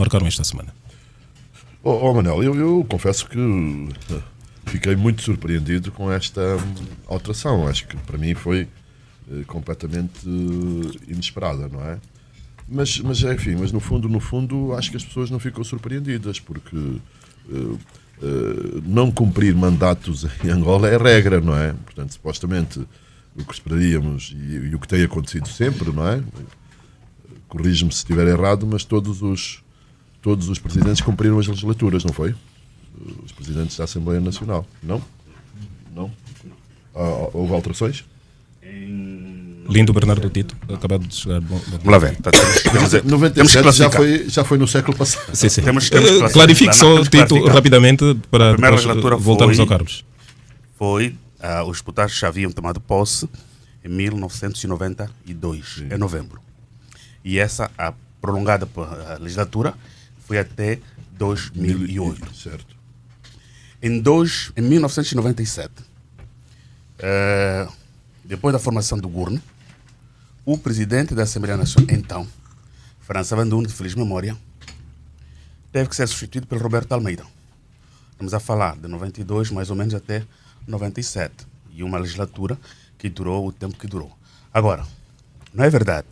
marcaram esta semana? Manel, eu confesso que fiquei muito surpreendido com esta alteração. Acho que para mim foi completamente inesperada, não é? Mas enfim, mas no fundo acho que as pessoas não ficam surpreendidas, porque não cumprir mandatos em Angola é regra, não é? Portanto, supostamente o que esperaríamos e o que tem acontecido sempre, não é? Corrige-me se estiver errado, mas todos os presidentes cumpriram as legislaturas, não foi? Os presidentes da Assembleia Nacional, não? Não? Houve alterações? Lindo Bernardo Tito, acabado de chegar. Vamos lá ver. 97 já foi no século passado. Sim. Temos Clarifique só, Tito, rapidamente, para voltarmos ao Carlos. Os deputados já haviam tomado posse em 1992, em novembro. E essa, a prolongada a legislatura, foi até 2008. Certo. Em 1997, depois da formação do governo, o presidente da Assembleia Nacional, então, França Bandune, de feliz memória, teve que ser substituído pelo Roberto Almeida. Estamos a falar de 92, mais ou menos, até 97. E uma legislatura que durou o tempo que durou. Agora, não é verdade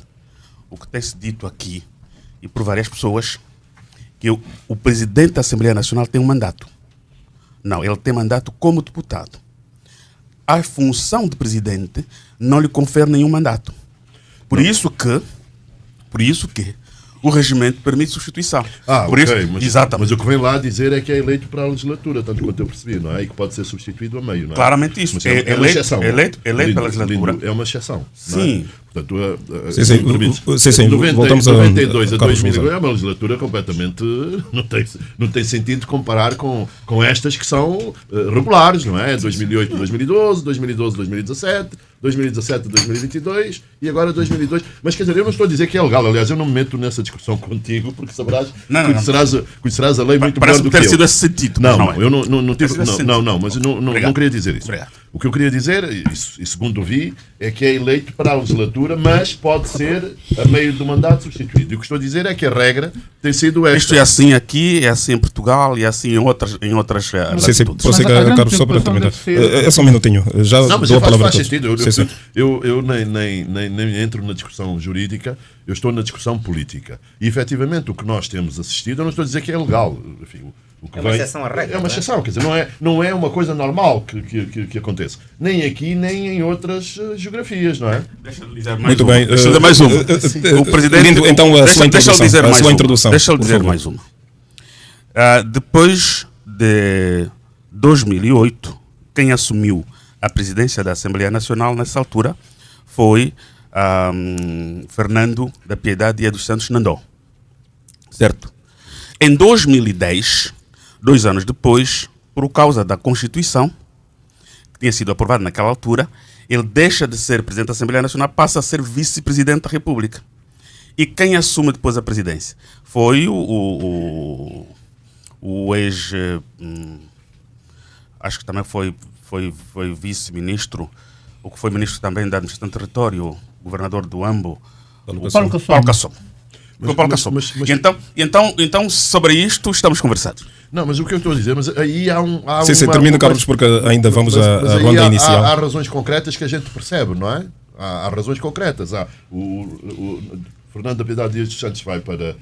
o que tem-se dito aqui, e por várias pessoas, que o presidente da Assembleia Nacional tem um mandato. Não, ele tem mandato como deputado. A função de presidente não lhe confere nenhum mandato. Por isso que o regimento permite substituição. Mas o que vem lá dizer é que é eleito para a legislatura, tanto quanto eu percebi, não é? E que pode ser substituído a meio, não é? Claramente isso. É uma exceção. Eleito pela legislatura. É uma exceção. Sim. Portanto, voltamos a 92 a 2000 é uma legislatura completamente... Não tem sentido comparar com estas que são regulares, não é? 2008 a 2012, 2012 a 2017, 2017 a 2022 e agora 2002. Mas quer dizer, eu não estou a dizer que é legal. Aliás, eu não me meto nessa discussão contigo porque saberás, conhecerás a lei muito melhor do que eu. Parece ter sido esse sentido. Eu não tive... Mas eu não queria dizer isso. Obrigado. O que eu queria dizer, e segundo vi, é que é eleito para a legislatura, mas pode ser a meio do mandato substituído. E o que estou a dizer é que a regra tem sido esta. Isto é assim aqui, é assim em Portugal e é assim em outras latitudes. Prossiga, Carlos, só para terminar. É só um minutinho. Já dou a palavra a todos. Faz sentido. Eu nem entro na discussão jurídica, eu estou na discussão política. E, efetivamente, o que nós temos assistido, eu não estou a dizer que é legal. Enfim, uma exceção à regra. É uma exceção, quer dizer, não é uma coisa normal que aconteça. Nem aqui, nem em outras geografias, não é? Deixa-lhe dizer mais muito uma. bem. Deixa-lhe dizer mais uma. O presidente... Lindo, então, a sua introdução. Deixa-lhe dizer mais uma. Depois de 2008, quem assumiu a presidência da Assembleia Nacional nessa altura foi Fernando da Piedade e dos Santos Nandó. Certo? Em 2010, 2 anos depois, por causa da Constituição, que tinha sido aprovada naquela altura, ele deixa de ser presidente da Assembleia Nacional, passa a ser vice-presidente da República. E quem assume depois a presidência? Foi o ex... acho que também foi vice-ministro, o que foi ministro também da Administração do Território, o governador do Ambo, Paulo Cassol. Então, sobre isto estamos conversados. Não, mas o que eu estou a dizer, mas aí há termina, Carlos, porque ainda vamos à ronda inicial. Há razões concretas que a gente percebe, não é? Há razões concretas. O Fernando da Piedade Dias dos Santos vai para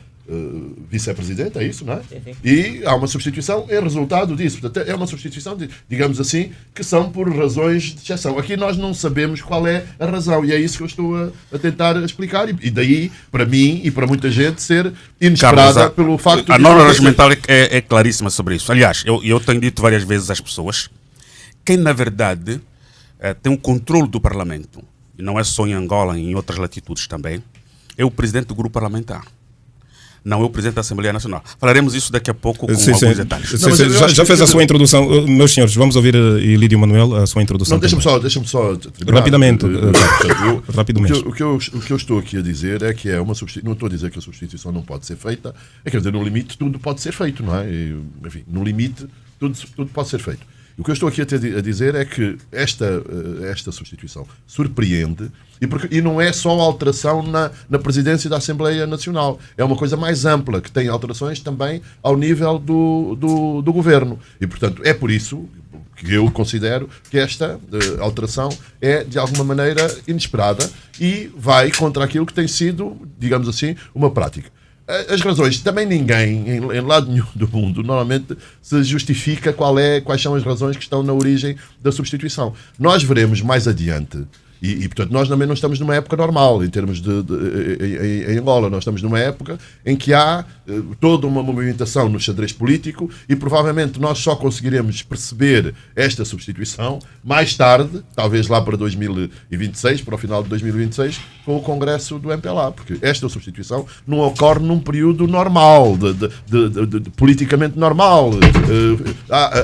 vice-presidente, é isso, não é? Sim. E há uma substituição, é resultado disso. Portanto, é uma substituição, digamos assim, que são por razões de exceção. Aqui nós não sabemos qual é a razão, e é isso que eu estou a tentar explicar, e daí, para mim e para muita gente, ser inesperada, Carlos, pelo facto de... A norma regimental é claríssima sobre isso. Aliás, eu tenho dito várias vezes às pessoas, quem na verdade tem um controle do Parlamento, e não é só em Angola, em outras latitudes também, é o presidente do grupo parlamentar. Não é o presidente da Assembleia Nacional. Falaremos isso daqui a pouco com alguns detalhes. Já fez a sua introdução. Meus senhores, vamos ouvir Ilídio Manuel, a sua introdução. Não, deixa-me só terminar. Rapidamente. Rapidamente. O que eu estou aqui a dizer é que é uma substituição. Não estou a dizer que a substituição não pode ser feita. É, quer dizer, no limite tudo pode ser feito, não é? Enfim, no limite tudo pode ser feito. O que eu estou aqui a dizer é que esta substituição surpreende e não é só alteração na presidência da Assembleia Nacional. É uma coisa mais ampla, que tem alterações também ao nível do governo. E, portanto, é por isso que eu considero que esta alteração é, de alguma maneira, inesperada e vai contra aquilo que tem sido, digamos assim, uma prática. As razões, também ninguém, em lado nenhum do mundo, normalmente se justifica quais são as razões que estão na origem da substituição. Nós veremos mais adiante. E, portanto, nós também não estamos numa época normal em termos em Angola. Nós estamos numa época em que há toda uma movimentação no xadrez político e provavelmente nós só conseguiremos perceber esta substituição mais tarde, talvez lá para 2026, para o final de 2026, com o Congresso do MPLA, porque esta substituição não ocorre num período normal, politicamente normal.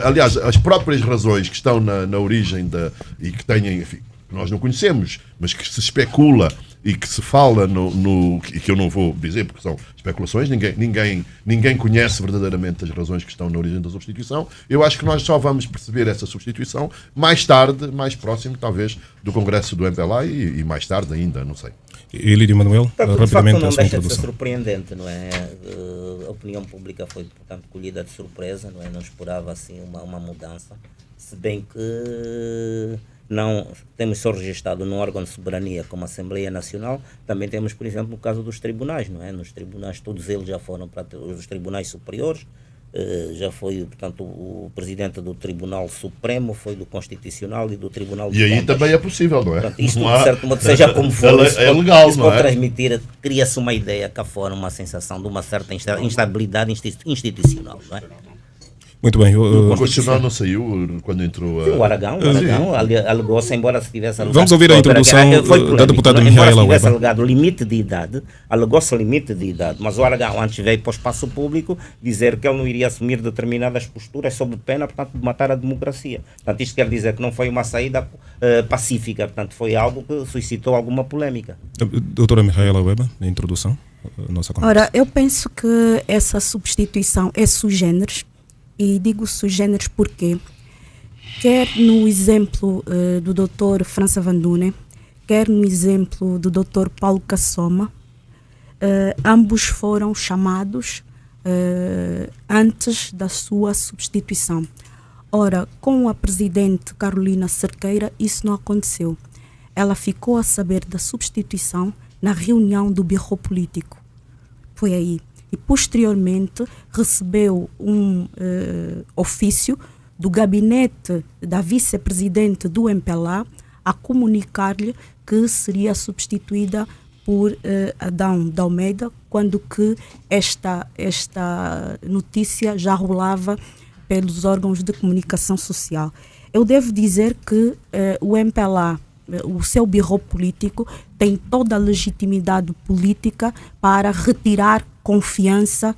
Aliás, as próprias razões que estão na origem e que têm, enfim, que nós não conhecemos, mas que se especula e que se fala e que eu não vou dizer porque são especulações, ninguém conhece verdadeiramente as razões que estão na origem da substituição. Eu acho que nós só vamos perceber essa substituição mais tarde, mais próximo talvez do Congresso do MPLA e mais tarde ainda, não sei. E Lídio Manuel, rapidamente não a sua deixa introdução. de ser surpreendente, não é? A opinião pública foi, portanto, colhida de surpresa, não é? Não esperava assim uma mudança, se bem que não temos só registrado num órgão de soberania como a Assembleia Nacional, também temos, por exemplo, no caso dos tribunais, não é? Nos tribunais, todos eles já foram para os tribunais superiores, já foi, portanto, o presidente do Tribunal Supremo, foi do Constitucional e do Tribunal de Contas. E aí Contas. também é possível, não é? Portanto, isto, de certo modo, seja como for, é legal, isso não pode é? transmitir, cria-se uma ideia cá fora, uma sensação de uma certa instabilidade institucional, não é? Muito bem. O Constitucional não saiu quando entrou O Aragão alegou-se, embora se tivesse alegado... Vamos ouvir a introdução da deputada Mihaela Embora se tivesse Ueba. alegado limite de idade, alegou-se limite de idade, mas o Aragão antes veio para o espaço público dizer que ele não iria assumir determinadas posturas sob pena, portanto, de matar a democracia. Portanto, isto quer dizer que não foi uma saída pacífica, portanto, foi algo que suscitou alguma polémica. Doutora Mihaela Ueba, a introdução, a nossa conversa. Ora, eu penso que essa substituição é sui generis. E digo sui generis porque, quer no exemplo do Dr. França Van Dunen, quer no exemplo do Dr. Paulo Kassoma, ambos foram chamados antes da sua substituição. Ora, com a presidente Carolina Cerqueira, isso não aconteceu. Ela ficou a saber da substituição na reunião do Birro Político. Foi aí. E posteriormente recebeu um ofício do gabinete da vice-presidente do MPLA a comunicar-lhe que seria substituída por Adão de Almeida, quando que esta notícia já rolava pelos órgãos de comunicação social. Eu devo dizer que o MPLA, o seu birro político, tem toda a legitimidade política para retirar confiança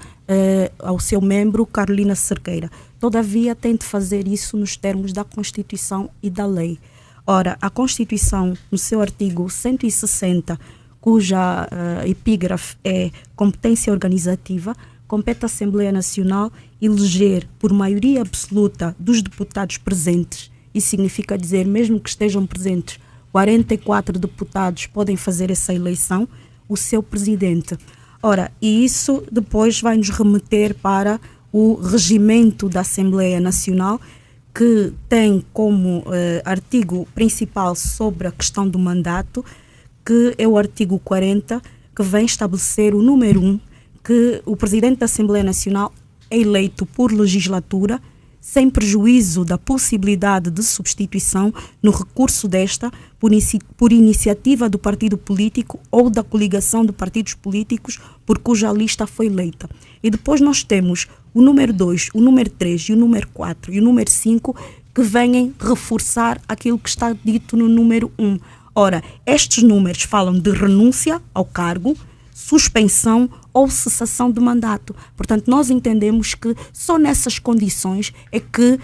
ao seu membro Carolina Cerqueira. Todavia, tem de fazer isso nos termos da Constituição e da lei. Ora, a Constituição, no seu artigo 160, cuja epígrafe é competência organizativa, compete à Assembleia Nacional eleger por maioria absoluta dos deputados presentes. Isso significa dizer, mesmo que estejam presentes 44 deputados, podem fazer essa eleição, o seu presidente. Ora, e isso depois vai nos remeter para o regimento da Assembleia Nacional, que tem como artigo principal sobre a questão do mandato, que é o artigo 40, que vem estabelecer o número 1, que o presidente da Assembleia Nacional é eleito por legislatura, sem prejuízo da possibilidade de substituição no recurso desta por iniciativa do partido político ou da coligação de partidos políticos por cuja lista foi eleita. E depois nós temos o número 2, o número 3 e o número 4 e o número 5 que vêm reforçar aquilo que está dito no número 1. Ora, estes números falam de renúncia ao cargo, suspensão ou cessação de mandato. Portanto, nós entendemos que só nessas condições é que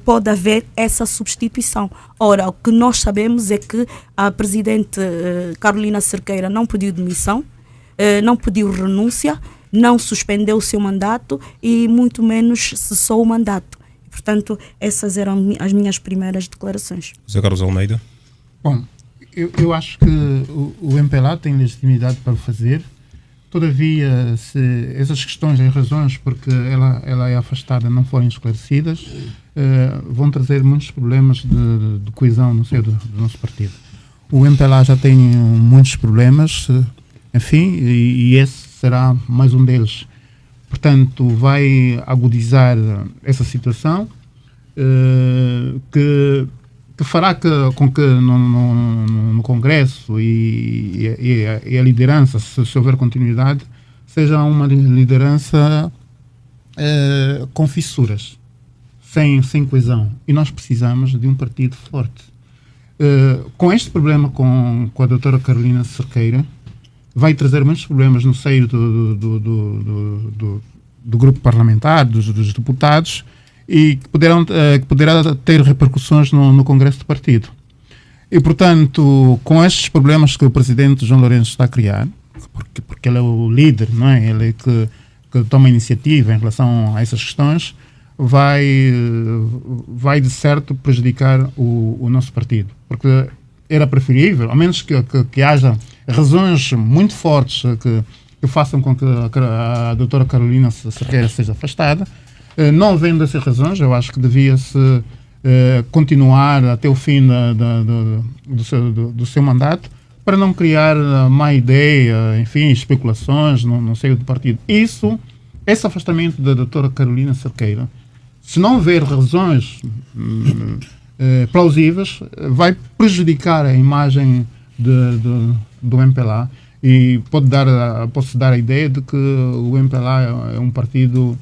pode haver essa substituição. Ora, o que nós sabemos é que a presidente Carolina Cerqueira não pediu demissão, não pediu renúncia, não suspendeu o seu mandato e muito menos cessou o mandato. Portanto, essas eram as minhas primeiras declarações. José Carlos Almeida. Bom, eu acho que o MPLA tem legitimidade para o fazer. Todavia, se essas questões e razões porque ela é afastada não forem esclarecidas, vão trazer muitos problemas de coesão no seio do nosso partido. O MPLA já tem muitos problemas, enfim, e esse será mais um deles. Portanto, vai agudizar essa situação que fará com que no Congresso e a liderança, se houver continuidade, seja uma liderança com fissuras, sem coesão. E nós precisamos de um partido forte. Com este problema com a doutora Carolina Cerqueira, vai trazer muitos problemas no seio do grupo parlamentar, dos deputados, e que poderá ter repercussões no Congresso do Partido. E, portanto, com estes problemas que o presidente João Lourenço está a criar, porque ele é o líder, não é? Ele é que toma iniciativa em relação a essas questões, vai de certo prejudicar o nosso partido. Porque era preferível, ao menos que haja razões muito fortes que façam com que a doutora Carolina Cerqueira seja afastada. Não havendo essas razões, eu acho que devia-se continuar até o fim do seu mandato, para não criar má ideia, enfim, especulações no seio do partido. Esse afastamento da doutora Carolina Cerqueira, se não houver razões plausíveis, vai prejudicar a imagem do MPLA, e pode-se dar a ideia de que o MPLA é um partido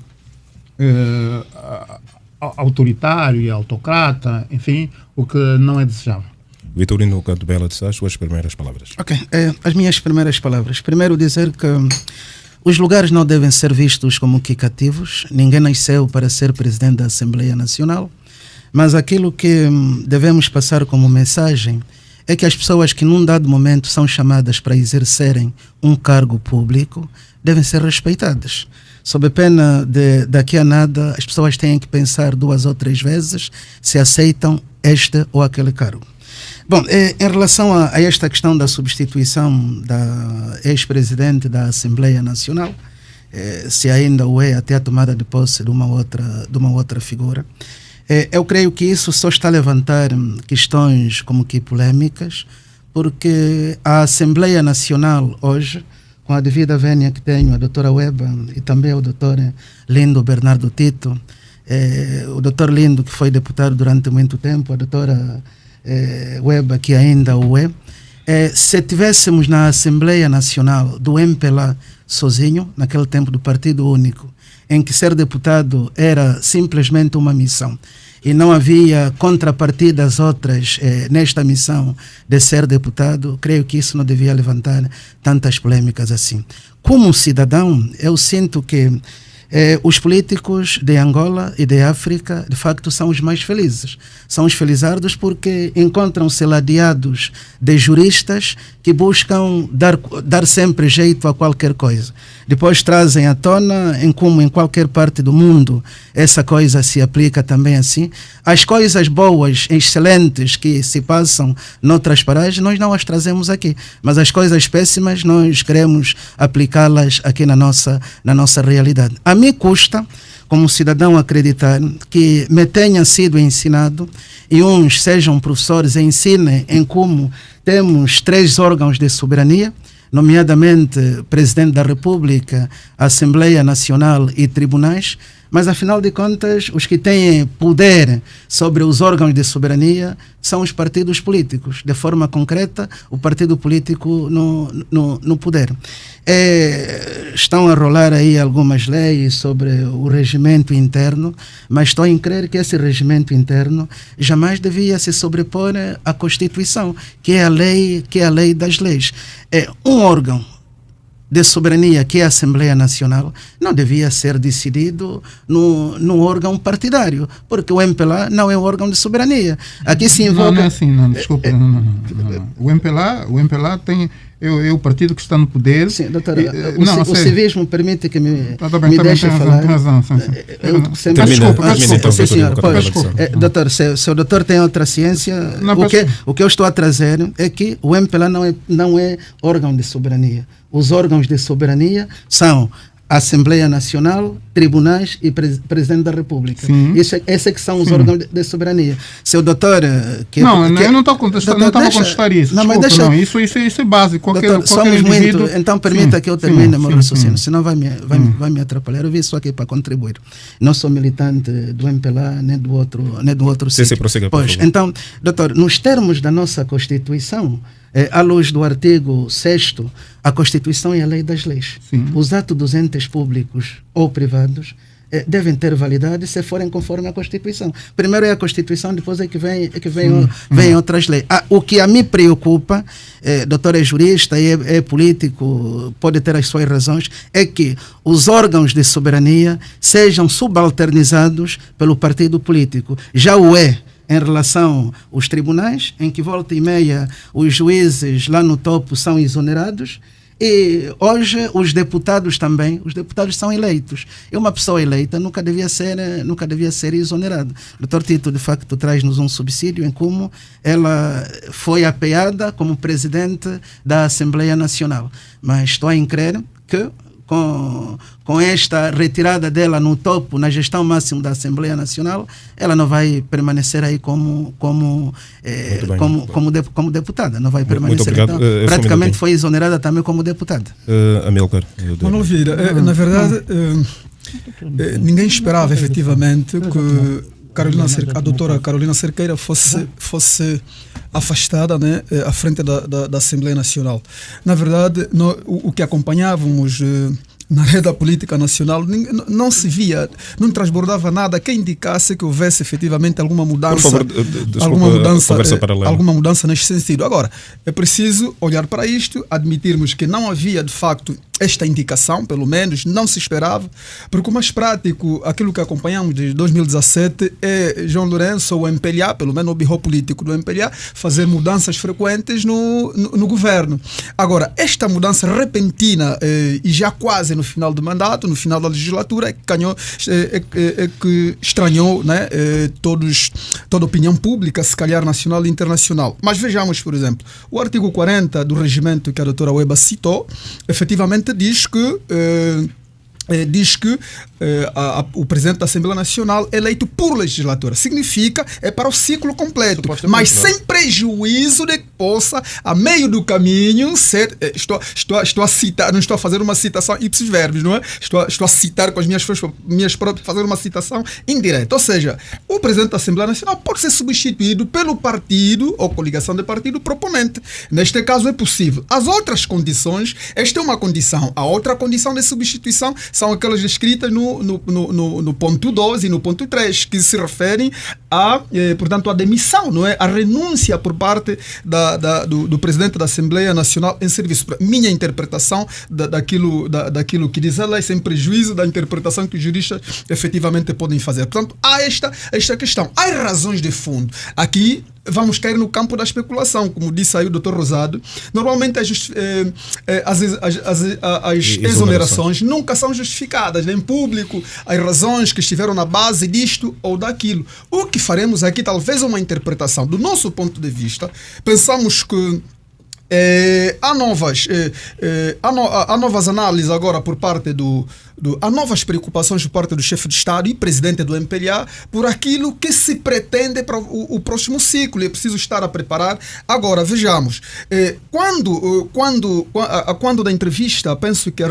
autoritário e autocrata, enfim, o que não é desejável. Vitorino Canto Bela de Sá, suas primeiras palavras. Ok, as minhas primeiras palavras. Primeiro, dizer que os lugares não devem ser vistos como equitativos. Ninguém nasceu para ser presidente da Assembleia Nacional, mas aquilo que devemos passar como mensagem é que as pessoas que num dado momento são chamadas para exercerem um cargo público devem ser respeitadas. Sob pena de daqui a nada as pessoas têm que pensar 2 ou 3 vezes se aceitam este ou aquele cargo. Bom, em relação a esta questão da substituição da ex-presidente da Assembleia Nacional, se ainda o é até a tomada de posse de uma outra figura, eu creio que isso só está a levantar questões como que polêmicas, porque a Assembleia Nacional hoje, com a devida vénia que tenho, a doutora Weba e também o doutor Lindo Bernardo Tito, o doutor Lindo, que foi deputado durante muito tempo, a doutora Weba, que ainda o é, se tivéssemos na Assembleia Nacional do MPLA sozinho, naquele tempo do Partido Único, em que ser deputado era simplesmente uma missão e não havia contrapartidas outras nesta missão de ser deputado, creio que isso não devia levantar tantas polêmicas assim. Como cidadão, eu sinto que os políticos de Angola e de África, de facto, são os mais felizes. São os felizardos porque encontram-se ladeados de juristas que buscam dar sempre jeito a qualquer coisa. Depois trazem à tona, como em qualquer parte do mundo, essa coisa se aplica também assim. As coisas boas, excelentes que se passam noutras paragens, nós não as trazemos aqui. Mas as coisas péssimas, nós queremos aplicá-las aqui na nossa realidade. A mim custa, como cidadão, acreditar que me tenha sido ensinado, e uns sejam professores e ensinem em como temos 3 órgãos de soberania, nomeadamente Presidente da República, Assembleia Nacional e tribunais, mas afinal de contas os que têm poder sobre os órgãos de soberania são os partidos políticos, de forma concreta o partido político no poder. Estão a rolar aí algumas leis sobre o regimento interno, mas estou em crer que esse regimento interno jamais devia se sobrepor à Constituição, que é a lei das leis. Um órgão de soberania, que é a Assembleia Nacional, não devia ser decidido no órgão partidário, porque o MPLA não é um órgão de soberania. Aqui se invoca... Não é assim, não, desculpa. Não. O MPLA é o partido que está no poder. Sim, doutor, o civismo permite que me deixe falar. Doutor, se o doutor tem outra ciência, o que eu estou a trazer é que o MPLA não é órgão de soberania. Os órgãos de soberania são Assembleia Nacional, tribunais e Presidente da República. Esses que são os órgãos de soberania. Se o doutor... eu não estou a contestar isso. Isso é básico. Qualquer indivíduo... Então permita que eu termine meu raciocínio, senão vai me atrapalhar. Eu vim só aqui para contribuir. Não sou militante do MPLA, nem do outro sítio. Pois, então, doutor, nos termos da nossa Constituição, à luz do artigo 6º, a Constituição é a lei das leis. Os atos dos entes públicos ou privados devem ter validade se forem conforme a Constituição. Primeiro é a Constituição, depois é que vem outras leis. O que a mim preocupa, doutor é jurista e é político, pode ter as suas razões, é que os órgãos de soberania sejam subalternizados pelo partido político. Já o é em relação aos tribunais, em que volta e meia os juízes lá no topo são exonerados, e hoje os deputados também, os deputados são eleitos. E uma pessoa eleita nunca devia ser exonerada. O Dr. Tito, de facto, traz-nos um subsídio em como ela foi apeada como presidente da Assembleia Nacional. Mas estou a crer que com esta retirada dela no topo, na gestão máxima da Assembleia Nacional, ela não vai permanecer aí como deputada, não vai permanecer. Então, praticamente foi exonerada também como deputada. Amilcar. Manuel Vieira, na verdade, ninguém esperava efetivamente que a doutora Carolina Cerqueira fosse afastada, né, à frente da Assembleia Nacional. Na verdade, o que acompanhávamos na rede política nacional não se via, não transbordava nada que indicasse que houvesse efetivamente alguma mudança, alguma mudança neste sentido. Agora, é preciso olhar para isto, admitirmos que não havia de facto esta indicação, pelo menos não se esperava, porque o mais prático, aquilo que acompanhamos desde 2017 é João Lourenço, ou o MPLA, pelo menos o birro político do MPLA, fazer mudanças frequentes no governo. Agora, esta mudança repentina e já quase no final do mandato, no final da legislatura, que estranhou, né, toda a opinião pública, se calhar nacional e internacional. Mas vejamos, por exemplo, o artigo 40 do regimento que a doutora Weba citou, efetivamente diz que o presidente da Assembleia Nacional é eleito por legislatura. Significa, é para o ciclo completo, mas sem prejuízo de que possa, a meio do caminho, ser... Estou a citar, não estou a fazer uma citação ipsis verbis, não é? Estou a citar com as minhas próprias, fazer uma citação indireta. Ou seja, o presidente da Assembleia Nacional pode ser substituído pelo partido ou coligação de partido proponente. Neste caso é possível. As outras condições, esta é uma condição. A outra condição de substituição são aquelas descritas no ponto 12 e no ponto 3, que se referem portanto, à demissão, não é? A renúncia por parte do presidente da Assembleia Nacional em serviço. Minha interpretação daquilo que diz a lei, sem prejuízo da interpretação que os juristas efetivamente podem fazer. Portanto, há esta questão. Há razões de fundo. Aqui vamos cair no campo da especulação, como disse aí o Dr. Rosado. Normalmente as exonerações nunca são justificadas, nem em público, as razões que estiveram na base disto ou daquilo. O que faremos aqui, talvez uma interpretação do nosso ponto de vista. Pensamos que há novas análises agora por parte há novas preocupações por parte do chefe de Estado e presidente do MPLA por aquilo que se pretende para o próximo ciclo. É preciso estar a preparar. Agora, vejamos, quando da entrevista, penso que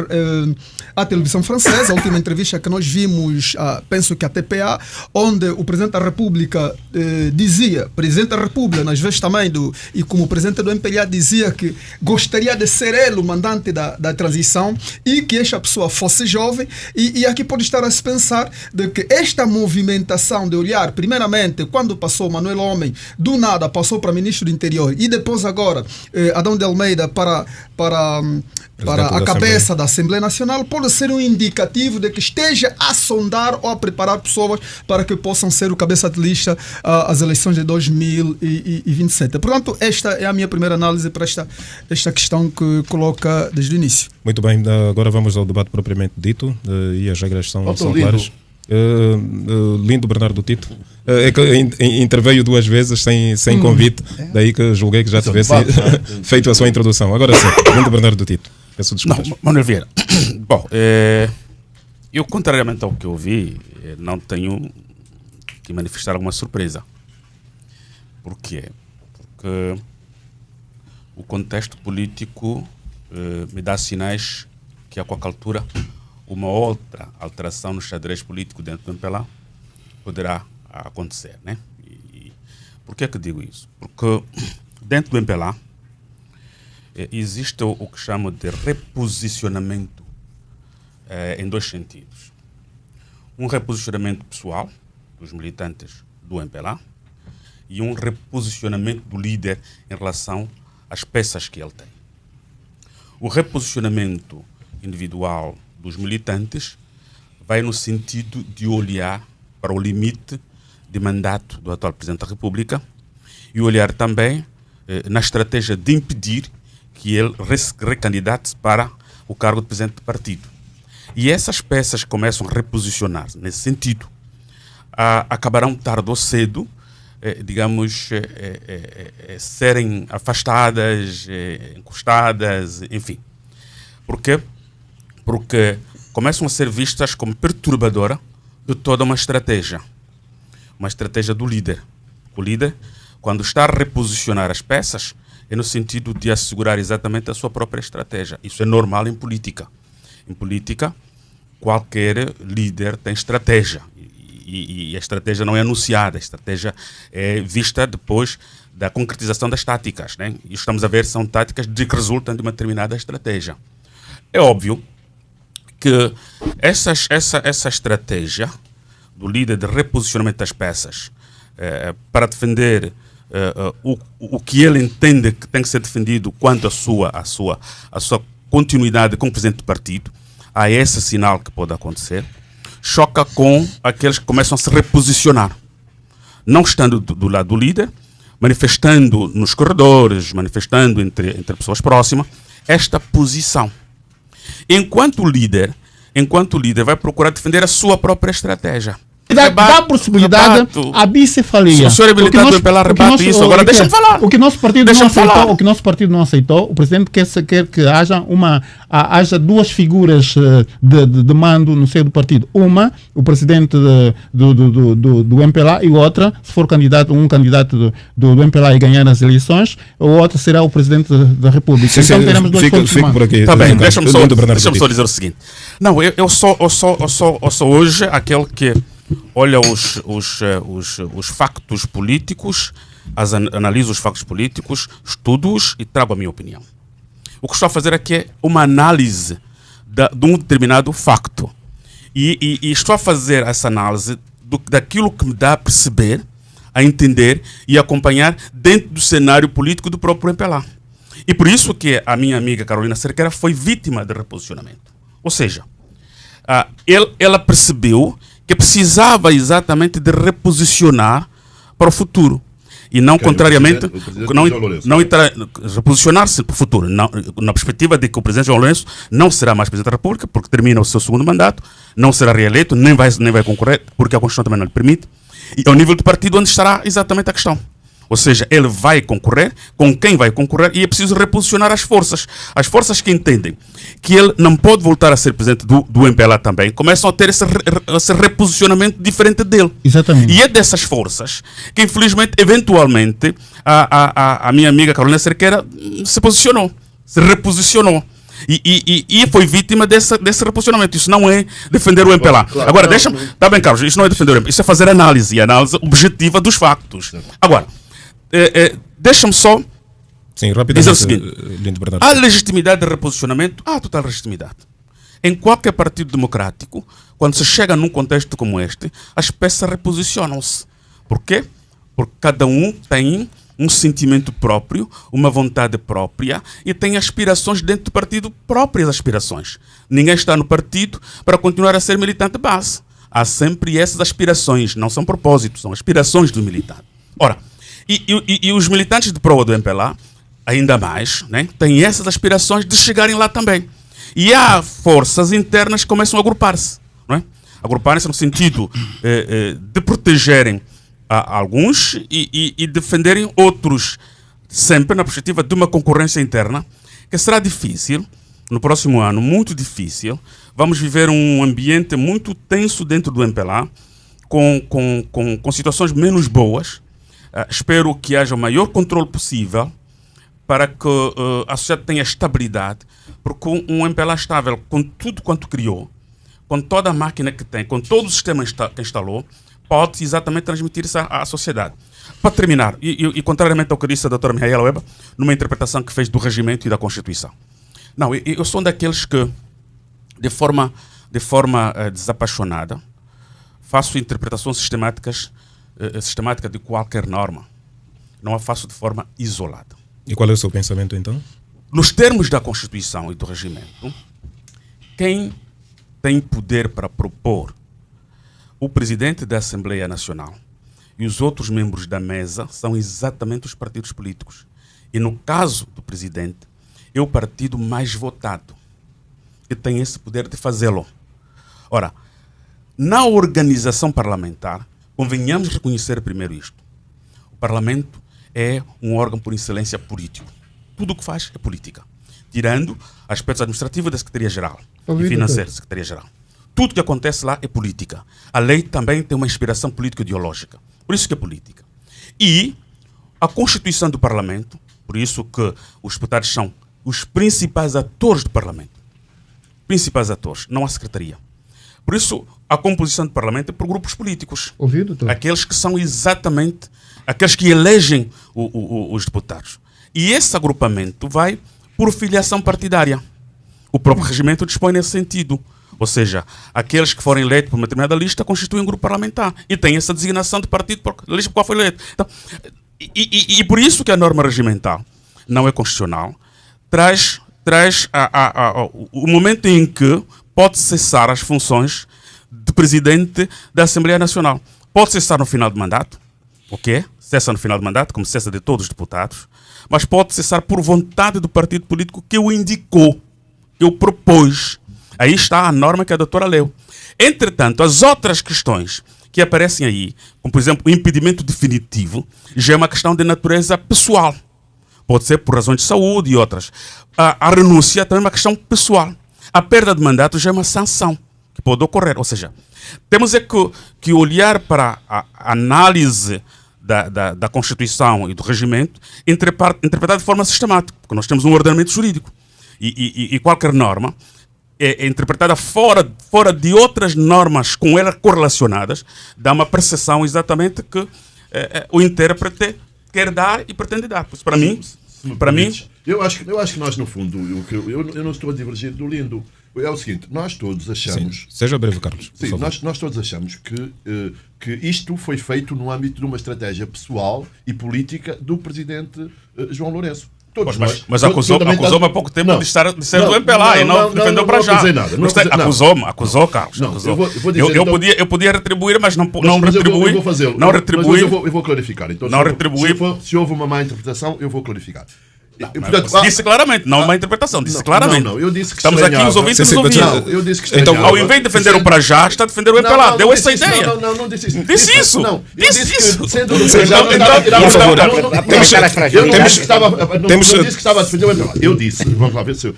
a televisão francesa, a última entrevista que nós vimos, penso que a TPA, onde o presidente da República dizia, presidente da República, nas vezes também, e como presidente do MPLA, dizia que gostaria de ser ele o mandante da transição e que esta pessoa fosse jovem. E aqui pode estar a se pensar de que esta movimentação de olhar, primeiramente, quando passou Manuel Homem, do nada passou para ministro do Interior e depois agora Adão de Almeida para para a cabeça da Assembleia Nacional pode ser um indicativo de que esteja a sondar ou a preparar pessoas para que possam ser o cabeça de lista às eleições de 2027. Portanto, esta é a minha primeira análise para esta questão que coloca desde o início. Muito bem, agora vamos ao debate propriamente dito e as regras são claras. Lindo Bernardo Tito. É que interveio 2 vezes sem convite, daí que julguei que já tivesse feito a sua introdução. Agora sim, Lindo Bernardo Tito. Peço desculpas. Manuel Vieira. Bom, eu, contrariamente ao que eu vi, não tenho que manifestar alguma surpresa. Por quê? Porque o contexto político me dá sinais que a qualquer altura uma outra alteração no xadrez político dentro do MPLA poderá acontecer, né? E por que é que digo isso? Porque dentro do MPLA existe o que chamo de reposicionamento em 2 sentidos. Um reposicionamento pessoal dos militantes do MPLA e um reposicionamento do líder em relação às peças que ele tem. O reposicionamento individual dos militantes vai no sentido de olhar para o limite de mandato do atual Presidente da República e olhar também na estratégia de impedir que ele recandidate-se para o cargo de Presidente do partido. E essas peças que começam a reposicionar-se nesse sentido acabarão tarde ou cedo, serem afastadas, encostadas, enfim. Por quê? Porque começam a ser vistas como perturbadora de toda uma estratégia do líder. O líder, quando está a reposicionar as peças, é no sentido de assegurar exatamente a sua própria estratégia. Isso é normal em política. Em política, qualquer líder tem estratégia. E a estratégia não é anunciada, a estratégia é vista depois da concretização das táticas, né? E estamos a ver, são táticas que resultam de uma determinada estratégia. É óbvio que essa estratégia do líder de reposicionamento das peças para defender o que ele entende que tem que ser defendido quanto à sua continuidade como presidente do partido, há esse sinal que pode acontecer, choca com aqueles que começam a se reposicionar, não estando do lado do líder, manifestando nos corredores, manifestando entre pessoas próximas, esta posição. Enquanto o líder vai procurar defender a sua própria estratégia. Dá possibilidade à bicefalia. O senhor é habilitado pela rebate isso. Agora deixa-me falar. O que nosso partido não aceitou, o presidente quer que haja 2 figuras de mando no seio do partido. Uma, o presidente do MPLA, e outra, se for um candidato do MPLA e ganhar as eleições, o outro será o presidente da República. Então teremos 2 pontos de mando. Está bem, deixa-me só dizer o seguinte. Não, eu sou hoje aquele que olha os factos políticos, analiso os factos políticos, estudo-os e trago a minha opinião. O que estou a fazer aqui é uma análise de um determinado facto. E estou a fazer essa análise daquilo que me dá a perceber, a entender e acompanhar dentro do cenário político do próprio MPLA. E por isso que a minha amiga Carolina Cerqueira foi vítima de reposicionamento. Ou seja, ela percebeu que precisava exatamente de reposicionar para o futuro. E não, contrariamente, reposicionar-se para o futuro. Na perspectiva de que o presidente João Lourenço não será mais presidente da República, porque termina o seu 2º mandato, não será reeleito, nem vai concorrer, porque a Constituição também não lhe permite. E ao nível do partido onde estará exatamente a questão. Ou seja, ele vai concorrer, com quem vai concorrer, e é preciso reposicionar as forças. As forças que entendem que ele não pode voltar a ser presidente do MPLA também, começam a ter esse reposicionamento diferente dele. Exatamente. E é dessas forças que, infelizmente, eventualmente, a minha amiga Carolina Cerqueira se posicionou, se reposicionou. E foi vítima desse reposicionamento. Isso não é defender o MPLA. Claro, agora, deixa-me... Está bem, Carlos, isso não é defender o MPLA. Isso é fazer análise objetiva dos factos. Agora, deixa-me só dizer o seguinte. Há legitimidade de reposicionamento? Há total legitimidade. Em qualquer partido democrático, quando se chega num contexto como este, as peças reposicionam-se. Por quê? Porque cada um tem um sentimento próprio, uma vontade própria e tem aspirações dentro do partido, próprias aspirações. Ninguém está no partido para continuar a ser militante base. Há sempre essas aspirações, não são propósitos, são aspirações do militante. Ora, e os militantes de proa do MPLA, ainda mais, né, têm essas aspirações de chegarem lá também. E há forças internas que começam a agrupar-se. Não é? Agruparem-se no sentido de protegerem alguns e defenderem outros, sempre na perspectiva de uma concorrência interna, que será difícil, no próximo ano, muito difícil. Vamos viver um ambiente muito tenso dentro do MPLA, com situações menos boas. Espero que haja o maior controle possível para que a sociedade tenha estabilidade, porque um MPLA estável, com tudo quanto criou, com toda a máquina que tem, com todo o sistema que instalou, pode exatamente transmitir isso à sociedade. Para terminar, e contrariamente ao que disse a doutora Mihaela Weba, numa interpretação que fez do regimento e da Constituição. Não, eu sou um daqueles que, de forma desapaixonada, faço interpretações sistemática de qualquer norma. Não a faço de forma isolada. E qual é o seu pensamento, então? Nos termos da Constituição e do regimento, quem tem poder para propor o presidente da Assembleia Nacional e os outros membros da mesa são exatamente os partidos políticos. E no caso do presidente, é o partido mais votado que tem esse poder de fazê-lo. Ora, na organização parlamentar, convenhamos reconhecer primeiro isto. O Parlamento é um órgão por excelência político. Tudo o que faz é política. Tirando aspectos administrativos da Secretaria-Geral e financeiros da Secretaria-Geral. Tudo que acontece lá é política. A lei também tem uma inspiração político-ideológica. Por isso que é política. E a Constituição do Parlamento, por isso que os deputados são os principais atores do Parlamento. Principais atores, não a Secretaria. Por isso, a composição do Parlamento é por grupos políticos. Ouvido, doutor. Aqueles que são exatamente aqueles que elegem os deputados. E esse agrupamento vai por filiação partidária. O próprio regimento dispõe nesse sentido. Ou seja, aqueles que forem eleitos por uma determinada lista constituem um grupo parlamentar. E tem essa designação de partido por lista por qual foi eleito. Então, e por isso que a norma regimental não é constitucional, traz o momento em que pode cessar as funções de presidente da Assembleia Nacional. Pode cessar no final do mandato, ok? Cessa no final do mandato, como cessa de todos os deputados, mas pode cessar por vontade do partido político que o indicou, que o propôs. Aí está a norma que a doutora leu. Entretanto, as outras questões que aparecem aí, como por exemplo o impedimento definitivo, já é uma questão de natureza pessoal. Pode ser por razões de saúde e outras. A renúncia também é uma questão pessoal. A perda de mandato já é uma sanção que pode ocorrer. Ou seja, temos que olhar para a análise da Constituição e do regimento interpretar de forma sistemática, porque nós temos um ordenamento jurídico. E qualquer norma é interpretada fora de outras normas com ela correlacionadas, dá uma percepção exatamente que o intérprete quer dar e pretende dar. Pois para mim, eu acho que nós, no fundo, eu não estou a divergir do Lindo. É o seguinte, nós todos achamos... Sim, seja breve, Carlos. Sim, nós todos achamos que isto foi feito no âmbito de uma estratégia pessoal e política do presidente João Lourenço. Mas acusou-me há pouco tempo de ser do MPLA e não defendeu para já. Acusou, Carlos. Eu podia retribuir, mas não retribuí. Eu vou clarificar. Então, se houve uma má interpretação, eu vou clarificar. Disse claramente, não uma interpretação, disse claramente. Não, eu disse que estamos aqui os ouvintes nos ouvindo. Eu disse que então, ao invés de defender o para já, está a defender o MPLA. Deu essa ideia. Não disse isso. Disse isso. Disse isso. Sendo do para já, por favor, eu não disse que estava a defender o MPLA. Eu disse, vamos lá ver se eu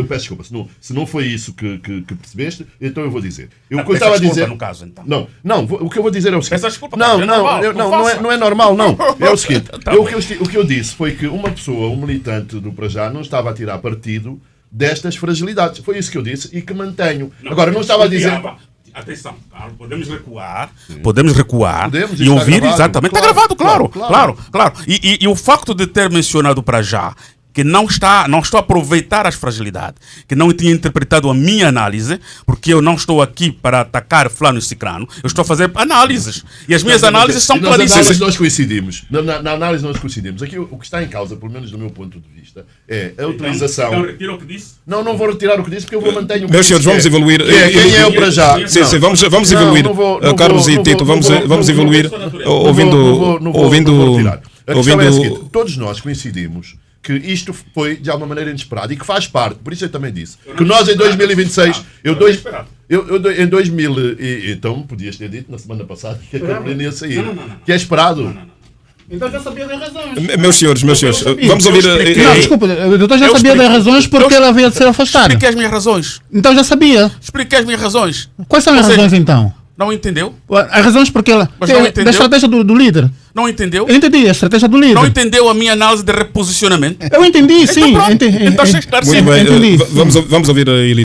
peço desculpa, se não foi isso que percebeste, então eu vou dizer. O que eu estava a dizer, no caso, então. Não, o que eu vou dizer é o seguinte. Não é normal, não. É o seguinte, o que eu disse foi que uma pessoa, um militante do para já, não estava a tirar partido destas fragilidades. Foi isso que eu disse e que mantenho. Agora, não estava a dizer... Atenção, podemos recuar e ouvir exatamente. Está gravado, claro. E o facto de ter mencionado para já que não estou a aproveitar as fragilidades, que não tinha interpretado a minha análise, porque eu não estou aqui para atacar fulano e cicrano, eu estou a fazer análises. E as minhas análises são claríssimas. Na análise nós coincidimos. Na análise nós coincidimos. Aqui o que está em causa, pelo menos do meu ponto de vista, é a utilização... Então retira o que disse? Não vou retirar o que disse, porque eu vou manter o que Meus senhores, vamos evoluir. Quem é o para já? Sim, vamos evoluir. Carlos e Tito, vamos evoluir ouvindo... A questão é a seguinte, todos nós coincidimos que isto foi de alguma maneira inesperado e que faz parte, por isso eu também disse, que nós em 2026, em 2000, então podias ter dito na semana passada que a Carolina ia sair, que é esperado. Então já sabia das razões. Meus senhores, vamos ouvir... Não, desculpa, o doutor já sabia das razões porque ela havia de ser afastada. Expliquei as minhas razões. Então já sabia. Expliquei as minhas razões. Quais são as razões então? Não entendeu? As razões porque ela... Da estratégia do líder. Não entendeu? Eu entendi, a estratégia do líder. Não entendeu a minha análise de reposicionamento? Eu entendi, sim. Então está esclarecido. Muito bem, vamos ouvir a Eli.